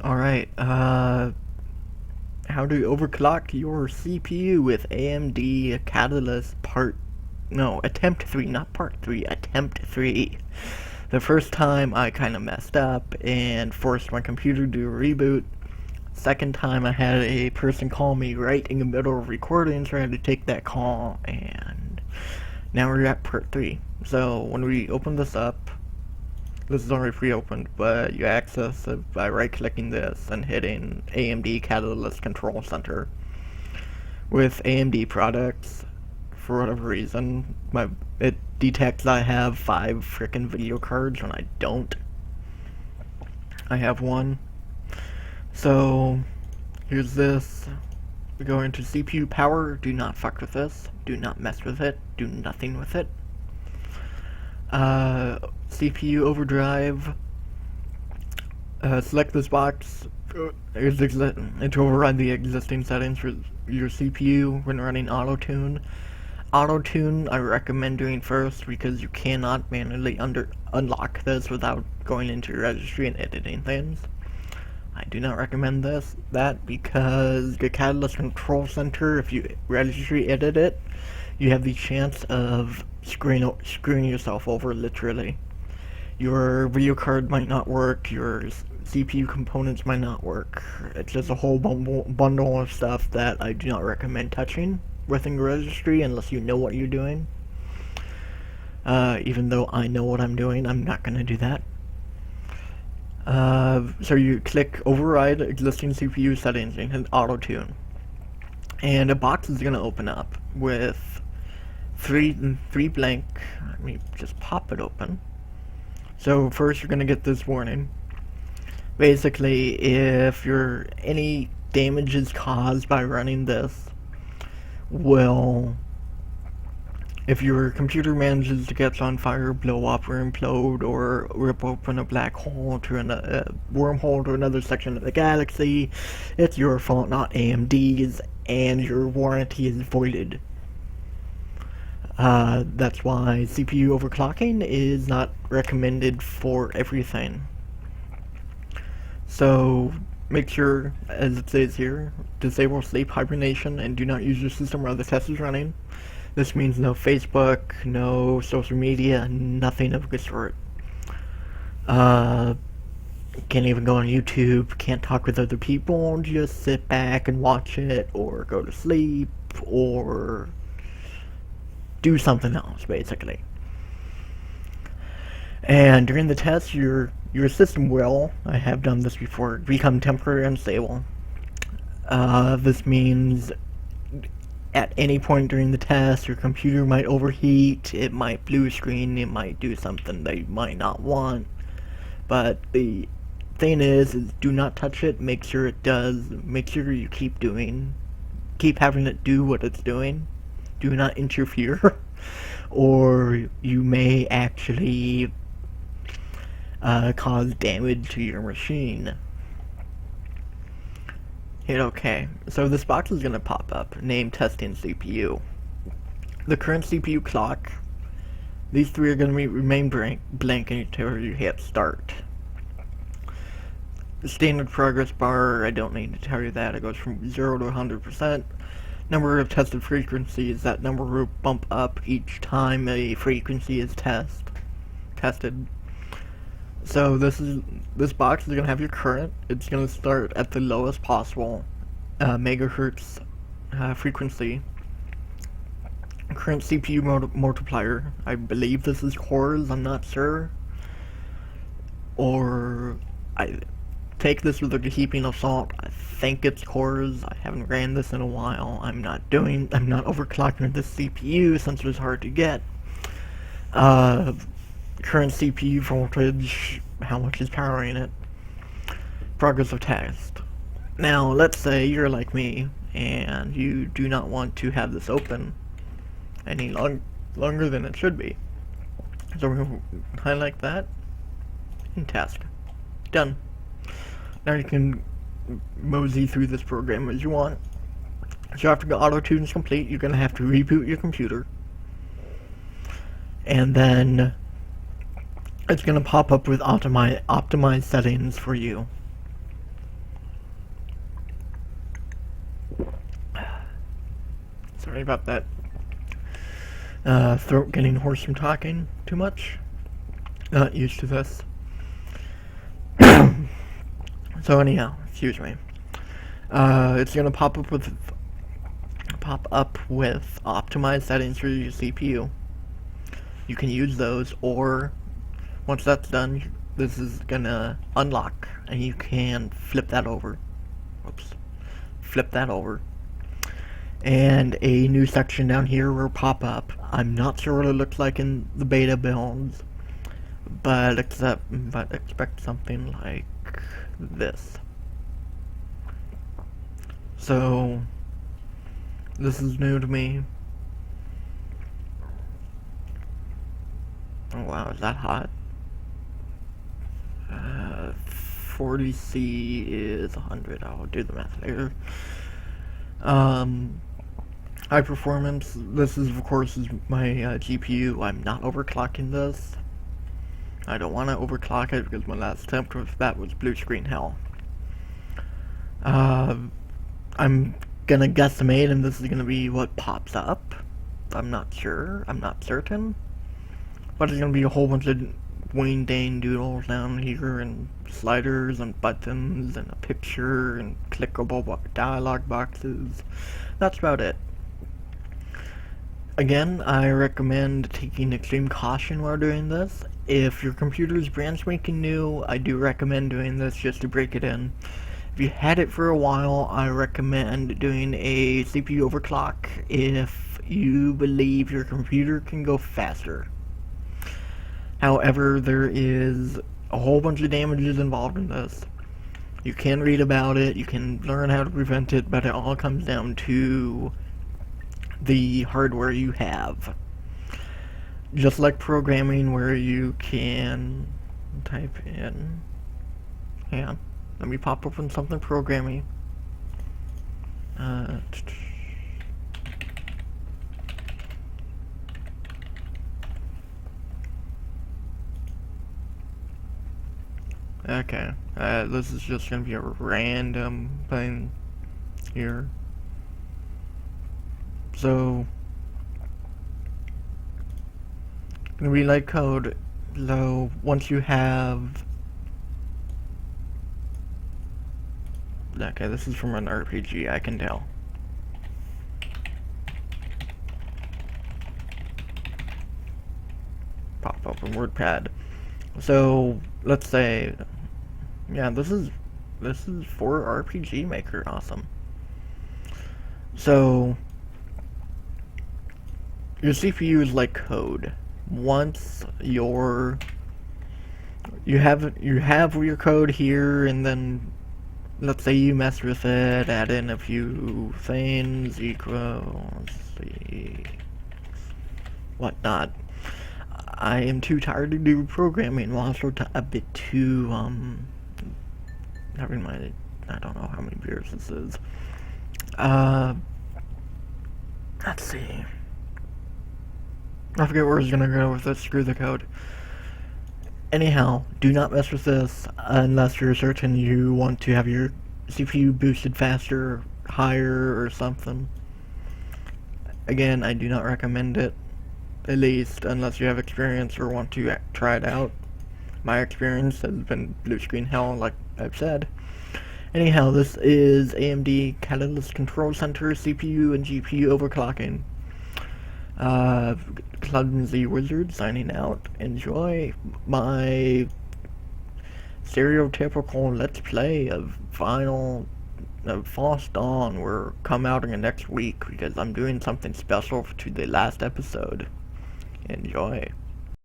Alright, how to overclock your CPU with AMD Catalyst Attempt 3, not Part 3, Attempt 3. The first time I kinda messed up and forced my computer to do a reboot. Second time I had a person call me right in the middle of recording, so I had to take that call, and now we're at Part 3. So when we open this up, this is already pre-opened, but you access it by right-clicking this and hitting AMD Catalyst Control Center. With AMD products, for whatever reason, it detects I have 5 frickin' video cards when I don't. I have one. So, here's this. We go into CPU power. Do not fuck with this. Do not mess with it. Do nothing with it. CPU overdrive. Select this box to override the existing settings for your CPU when running auto-tune. Auto-tune I recommend doing first because you cannot manually unlock this without going into your registry and editing things. I do not recommend that because the Catalyst Control Center, if you registry edit it, you have the chance of screwing yourself over, literally. Your video card might not work, your CPU components might not work. It's just a whole bundle of stuff that I do not recommend touching within the registry unless you know what you're doing. Even though I know what I'm doing, I'm not going to do that. So you click override existing CPU settings and hit auto-tune. And a box is going to open up with three blank. Let me just pop it open. So first you're going to get this warning. Basically, if any damage is caused by running this, if your computer manages to catch on fire, blow up, or implode, or rip open a black hole to a wormhole to another section of the galaxy, it's your fault, not AMD's, and your warranty is voided. That's why CPU overclocking is not recommended for everything. So make sure, as it says here, disable sleep hibernation and do not use your system while the test is running. This means no Facebook, no social media, nothing of the sort. Can't even go on YouTube, can't talk with other people, just sit back and watch it, or go to sleep, or do something else, basically. And during the test, your system will, I have done this before, become temporarily unstable. This means at any point during the test, your computer might overheat, it might blue screen, it might do something they might not want. But the thing is do not touch it, make sure it does, make sure you keep having it do what it's doing. Do not interfere, or you may actually cause damage to your machine. Hit OK. So this box is going to pop up, named Testing CPU. The current CPU clock, these three are going to remain blank until you hit Start. The standard progress bar, I don't need to tell you that, it goes from 0 to 100%. Number of tested frequencies, that number will bump up each time a frequency is tested. So this box is gonna have your current. It's gonna start at the lowest possible megahertz frequency. Current CPU multiplier. I believe this is cores. I'm not sure. Or I take this with a heaping of salt. I think it's cores. I haven't ran this in a while. I'm not overclocking this CPU since it's hard to get. Current CPU voltage, how much is powering it, progress of test. Now, let's say you're like me, and you do not want to have this open any longer than it should be. So we're going to highlight that, and test. Done. Now you can mosey through this program as you want. So after the auto-tune is complete, you're going to have to reboot your computer. And then it's going to pop up with optimized settings for you. Sorry about that. Throat getting hoarse from talking too much. Not used to this. So anyhow, excuse me. It's gonna pop up with optimized settings for your CPU. You can use those, or once that's done, this is gonna unlock, and you can flip that over. Oops. Flip that over. And a new section down here will pop up. I'm not sure what it looks like in the beta builds, but expect something like this. So this is new to me. Oh wow, is that hot? 40C is 100. I'll do the math later. High performance. This is, of course, my GPU. I'm not overclocking this. I don't want to overclock it because my last attempt with that was blue screen hell. I'm gonna guesstimate, and this is gonna be what pops up. I'm not sure. I'm not certain. But it's gonna be a whole bunch of Wayne Dane doodles down here, and sliders and buttons and a picture and clickable dialog boxes. That's about it. Again, I recommend taking extreme caution while doing this. If your computer is brand spanking new, I do recommend doing this just to break it in. If you had it for a while, I recommend doing a CPU overclock if you believe your computer can go faster. However, there is a whole bunch of damages involved in this. You can read about it, you can learn how to prevent it, but it all comes down to the hardware you have. Just like programming, where you can type in, yeah, let me pop open something programming. Okay, this is just gonna be a random thing here. So, gonna be like code. So once you have, okay, this is from an RPG, I can tell. Pop open WordPad. So let's say, yeah, this is for RPG Maker. Awesome. So your CPU is like code. Once you have your code here, and then let's say you mess with it, add in a few things, equals whatnot. I am too tired to do programming. Well, also a bit too never mind. I don't know how many beers this is. Let's see. I forget where I was gonna go with this. Screw the code. Anyhow, do not mess with this unless you're certain you want to have your CPU boosted faster, higher, or something. Again, I do not recommend it, at least unless you have experience or want to try it out. My experience has been blue screen hell, like I've said. Anyhow, this is AMD Catalyst Control Center CPU and GPU overclocking. Clumsy Wizard signing out. Enjoy my stereotypical Let's Play of False Dawn. We're come out in the next week because I'm doing something special to the last episode. Enjoy.